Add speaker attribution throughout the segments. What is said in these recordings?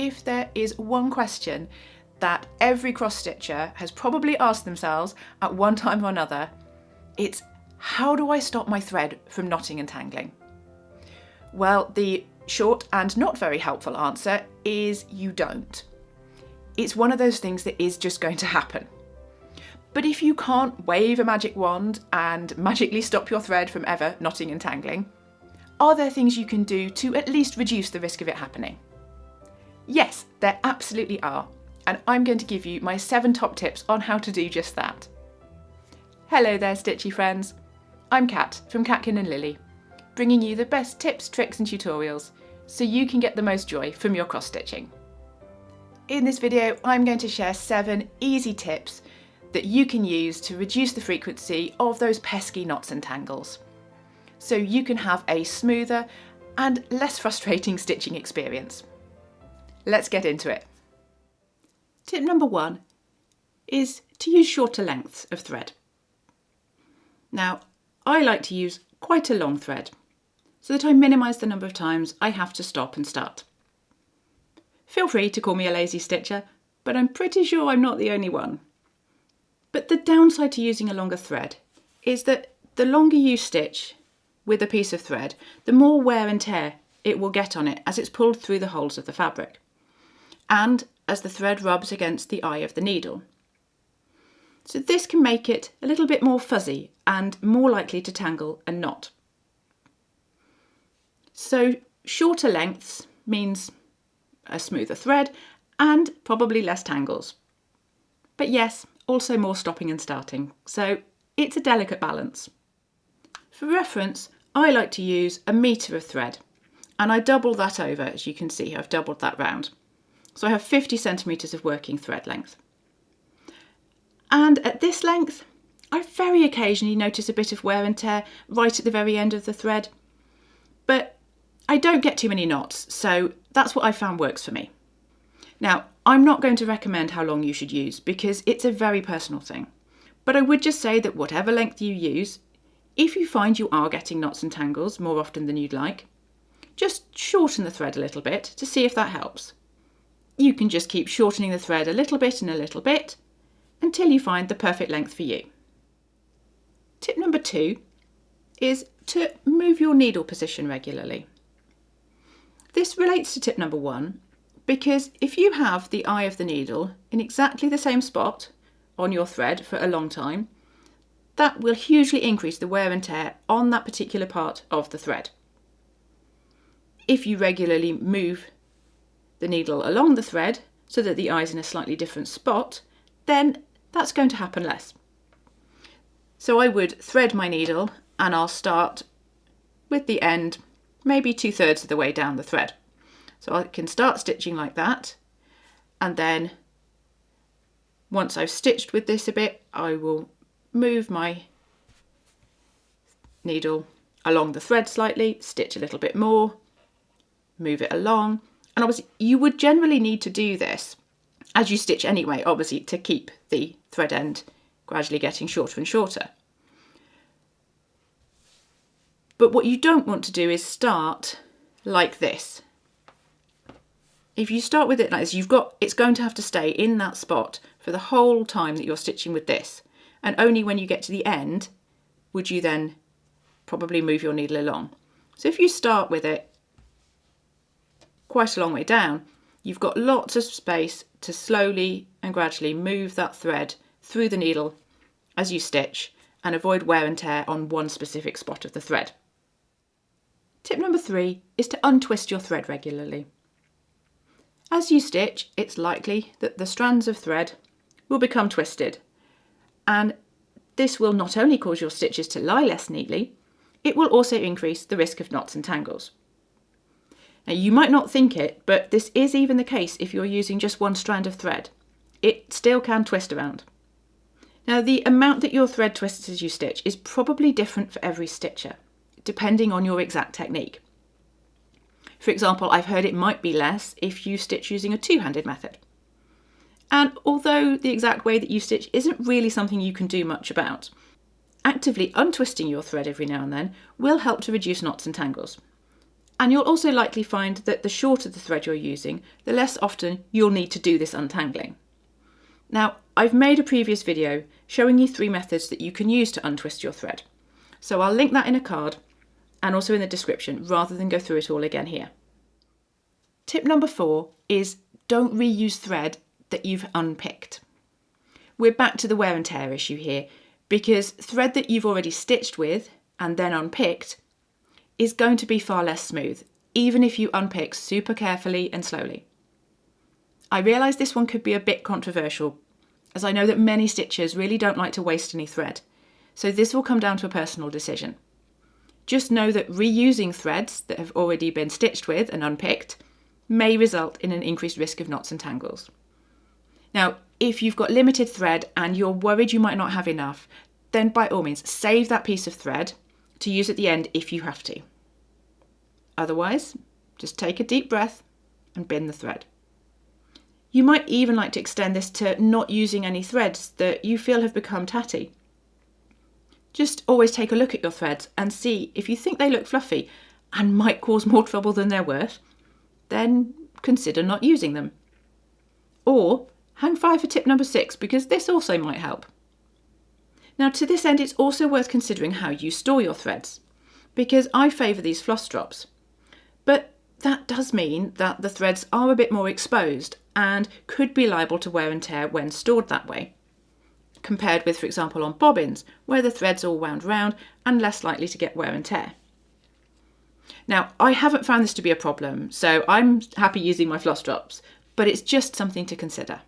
Speaker 1: if there is one question that every cross-stitcher has probably asked themselves at one time or another, it's how do I stop my thread from knotting and tangling? Well, the short and not very helpful answer is you don't. It's one of those things that is just going to happen. But if you can't wave a magic wand and magically stop your thread from ever knotting and tangling, are there things you can do to at least reduce the risk of it happening? Yes, there absolutely are, and I'm going to give you my 7 top tips on how to do just that. Hello there, Stitchy friends. I'm Kat from Catkin and Lillie, bringing you the best tips, tricks and tutorials so you can get the most joy from your cross-stitching. In this video, I'm going to share 7 easy tips that you can use to reduce the frequency of those pesky knots and tangles, so you can have a smoother and less frustrating stitching experience. Let's get into it. Tip number 1 is to use shorter lengths of thread. Now, I like to use quite a long thread so that I minimise the number of times I have to stop and start. Feel free to call me a lazy stitcher, but I'm pretty sure I'm not the only one. But the downside to using a longer thread is that the longer you stitch with a piece of thread, the more wear and tear it will get on it as it's pulled through the holes of the fabric, and as the thread rubs against the eye of the needle. So this can make it a little bit more fuzzy and more likely to tangle and knot. So shorter lengths means a smoother thread and probably less tangles. But yes, also more stopping and starting, so it's a delicate balance. For reference, I like to use a metre of thread, and I double that over. As you can see, I've doubled that round. So I have 50 centimetres of working thread length. And at this length, I very occasionally notice a bit of wear and tear right at the very end of the thread, but I don't get too many knots, so that's what I found works for me. Now, I'm not going to recommend how long you should use because it's a very personal thing, but I would just say that whatever length you use, if you find you are getting knots and tangles more often than you'd like, just shorten the thread a little bit to see if that helps. You can just keep shortening the thread a little bit and a little bit until you find the perfect length for you. Tip number 2 is to move your needle position regularly. This relates to tip number 1 because if you have the eye of the needle in exactly the same spot on your thread for a long time, that will hugely increase the wear and tear on that particular part of the thread. If you regularly move the needle along the thread so that the eye is in a slightly different spot, then that's going to happen less. So I would thread my needle and I'll start with the end maybe 2/3 of the way down the thread. So I can start stitching like that, and then once I've stitched with this a bit, I will move my needle along the thread slightly, stitch a little bit more, move it along, and obviously you would generally need to do this as you stitch anyway, obviously to keep the thread end gradually getting shorter and shorter. But what you don't want to do is start like this. If you start with it like this, it's going to have to stay in that spot for the whole time that you're stitching with this. And only when you get to the end would you then probably move your needle along. So if you start with it quite a long way down, you've got lots of space to slowly and gradually move that thread through the needle as you stitch and avoid wear and tear on one specific spot of the thread. Tip number 3 is to untwist your thread regularly. As you stitch, it's likely that the strands of thread will become twisted, and this will not only cause your stitches to lie less neatly, it will also increase the risk of knots and tangles. Now, you might not think it, but this is even the case if you're using just one strand of thread. It still can twist around. Now, the amount that your thread twists as you stitch is probably different for every stitcher, depending on your exact technique. For example, I've heard it might be less if you stitch using a two-handed method. And although the exact way that you stitch isn't really something you can do much about, actively untwisting your thread every now and then will help to reduce knots and tangles. And you'll also likely find that the shorter the thread you're using, the less often you'll need to do this untangling. Now, I've made a previous video showing you 3 methods that you can use to untwist your thread. So I'll link that in a card and also in the description rather than go through it all again here. Tip number 4 is don't reuse thread that you've unpicked. We're back to the wear and tear issue here because thread that you've already stitched with and then unpicked is going to be far less smooth, even if you unpick super carefully and slowly. I realise this one could be a bit controversial, as I know that many stitchers really don't like to waste any thread, so this will come down to a personal decision. Just know that reusing threads that have already been stitched with and unpicked may result in an increased risk of knots and tangles. Now, if you've got limited thread and you're worried you might not have enough, then by all means save that piece of thread to use at the end if you have to. Otherwise, just take a deep breath and bin the thread. You might even like to extend this to not using any threads that you feel have become tatty. Just always take a look at your threads and see if you think they look fluffy and might cause more trouble than they're worth, then consider not using them. Or hang fire for tip number 6 because this also might help. Now to this end it's also worth considering how you store your threads, because I favour these floss drops. But that does mean that the threads are a bit more exposed and could be liable to wear and tear when stored that way, compared with, for example, on bobbins, where the thread's all wound round and less likely to get wear and tear. Now, I haven't found this to be a problem, so I'm happy using my floss drops, but it's just something to consider.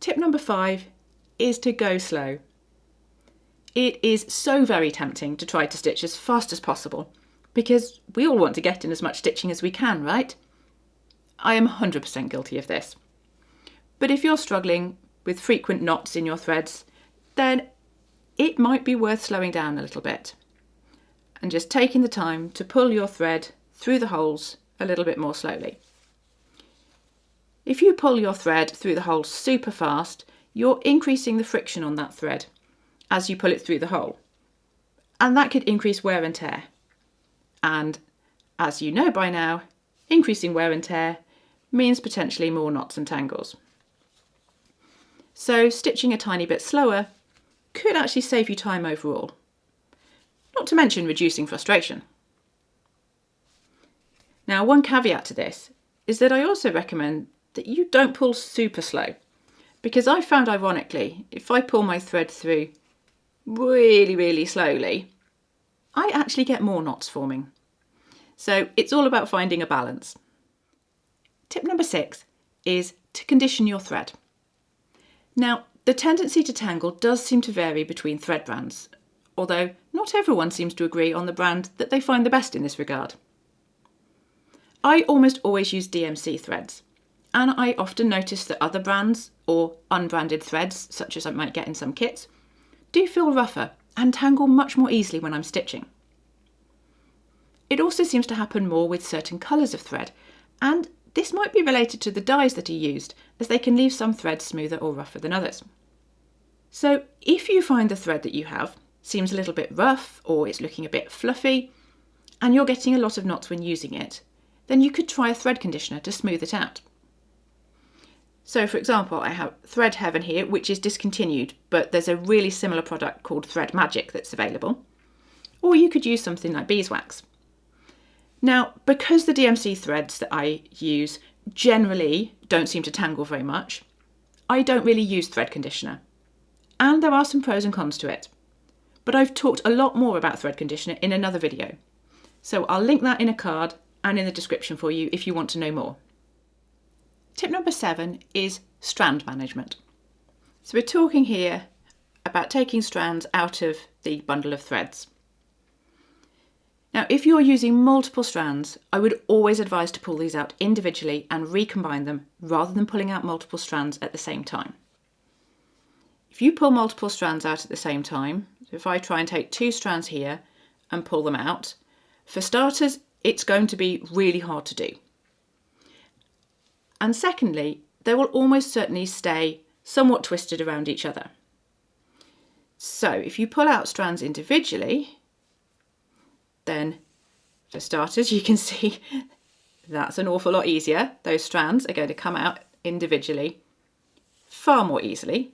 Speaker 1: Tip number 5 is to go slow. It is so very tempting to try to stitch as fast as possible, because we all want to get in as much stitching as we can, right? I am 100% guilty of this. But if you're struggling with frequent knots in your threads, then it might be worth slowing down a little bit and just taking the time to pull your thread through the holes a little bit more slowly. If you pull your thread through the hole super fast, you're increasing the friction on that thread as you pull it through the hole, and that could increase wear and tear. And as you know by now, increasing wear and tear means potentially more knots and tangles. So stitching a tiny bit slower could actually save you time overall, not to mention reducing frustration. Now, one caveat to this is that I also recommend that you don't pull super slow, because I found ironically, if I pull my thread through really slowly, I actually get more knots forming. So it's all about finding a balance. Tip number 6 is to condition your thread. Now, the tendency to tangle does seem to vary between thread brands, although not everyone seems to agree on the brand that they find the best in this regard. I almost always use DMC threads, and I often notice that other brands or unbranded threads, such as I might get in some kits, do feel rougher and tangle much more easily when I'm stitching. It also seems to happen more with certain colours of thread, and this might be related to the dyes that are used, as they can leave some threads smoother or rougher than others. So if you find the thread that you have seems a little bit rough or it's looking a bit fluffy, and you're getting a lot of knots when using it, then you could try a thread conditioner to smooth it out. So for example, I have Thread Heaven here, which is discontinued, but there's a really similar product called Thread Magic that's available. Or you could use something like beeswax. Now, because the DMC threads that I use generally don't seem to tangle very much, I don't really use thread conditioner. And there are some pros and cons to it. But I've talked a lot more about thread conditioner in another video. So I'll link that in a card and in the description for you if you want to know more. Tip number 7 is strand management. So we're talking here about taking strands out of the bundle of threads. Now, if you're using multiple strands, I would always advise to pull these out individually and recombine them rather than pulling out multiple strands at the same time. If you pull multiple strands out at the same time, so if I try and take 2 strands here and pull them out, for starters, it's going to be really hard to do. And secondly, they will almost certainly stay somewhat twisted around each other. So if you pull out strands individually, then For starters, you can see that's an awful lot easier. Those strands are going to come out individually far more easily.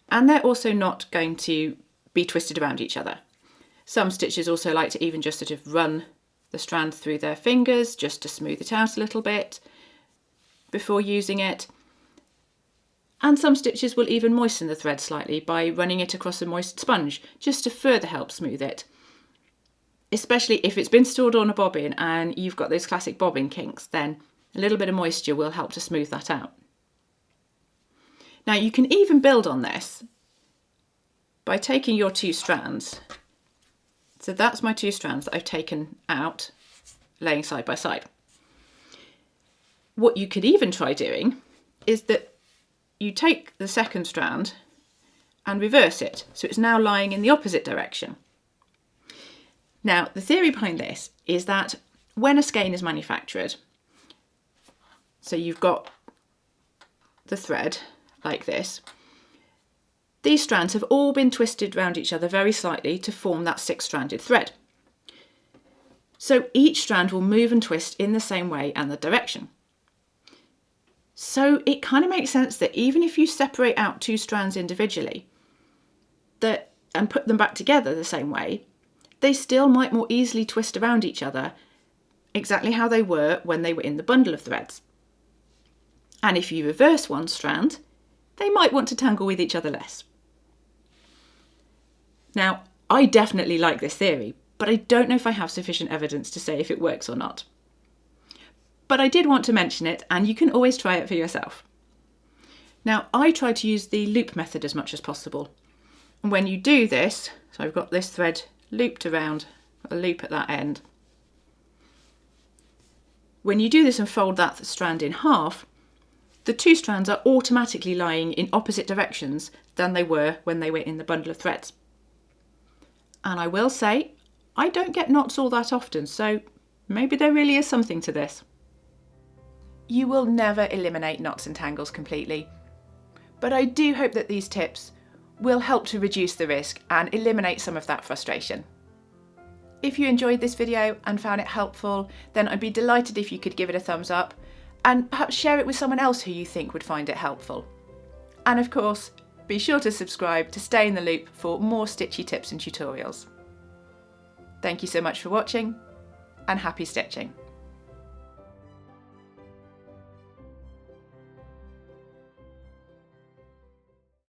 Speaker 1: And they're also not going to be twisted around each other. Some stitchers also like to even just sort of run the strand through their fingers just to smooth it out a little bit before using it. And some stitchers will even moisten the thread slightly by running it across a moist sponge just to further help smooth it. Especially if it's been stored on a bobbin and you've got those classic bobbin kinks, then a little bit of moisture will help to smooth that out. Now you can even build on this by taking your two strands. So that's my two strands that I've taken out, laying side by side. What you could even try doing is that you take the second strand and reverse it, so it's now lying in the opposite direction. Now, the theory behind this is that when a skein is manufactured, so you've got the thread like this, these strands have all been twisted around each other very slightly to form that six-stranded thread. So each strand will move and twist in the same way and the direction. So it kind of makes sense that even if you separate out two strands individually and put them back together the same way, they still might more easily twist around each other exactly how they were when they were in the bundle of threads. And if you reverse one strand, they might want to tangle with each other less. Now, I definitely like this theory, but I don't know if I have sufficient evidence to say if it works or not. But I did want to mention it, and you can always try it for yourself. Now, I try to use the loop method as much as possible. And when you do this, so I've got this thread looped around, a loop at that end. When you do this and fold that strand in half, the two strands are automatically lying in opposite directions than they were when they were in the bundle of threads. And I will say, I don't get knots all that often, so maybe there really is something to this. You will never eliminate knots and tangles completely, but I do hope that these tips will help to reduce the risk and eliminate some of that frustration. If you enjoyed this video and found it helpful, then I'd be delighted if you could give it a thumbs up and perhaps share it with someone else who you think would find it helpful. And of course, be sure to subscribe to stay in the loop for more stitchy tips and tutorials. Thank you so much for watching, and happy stitching!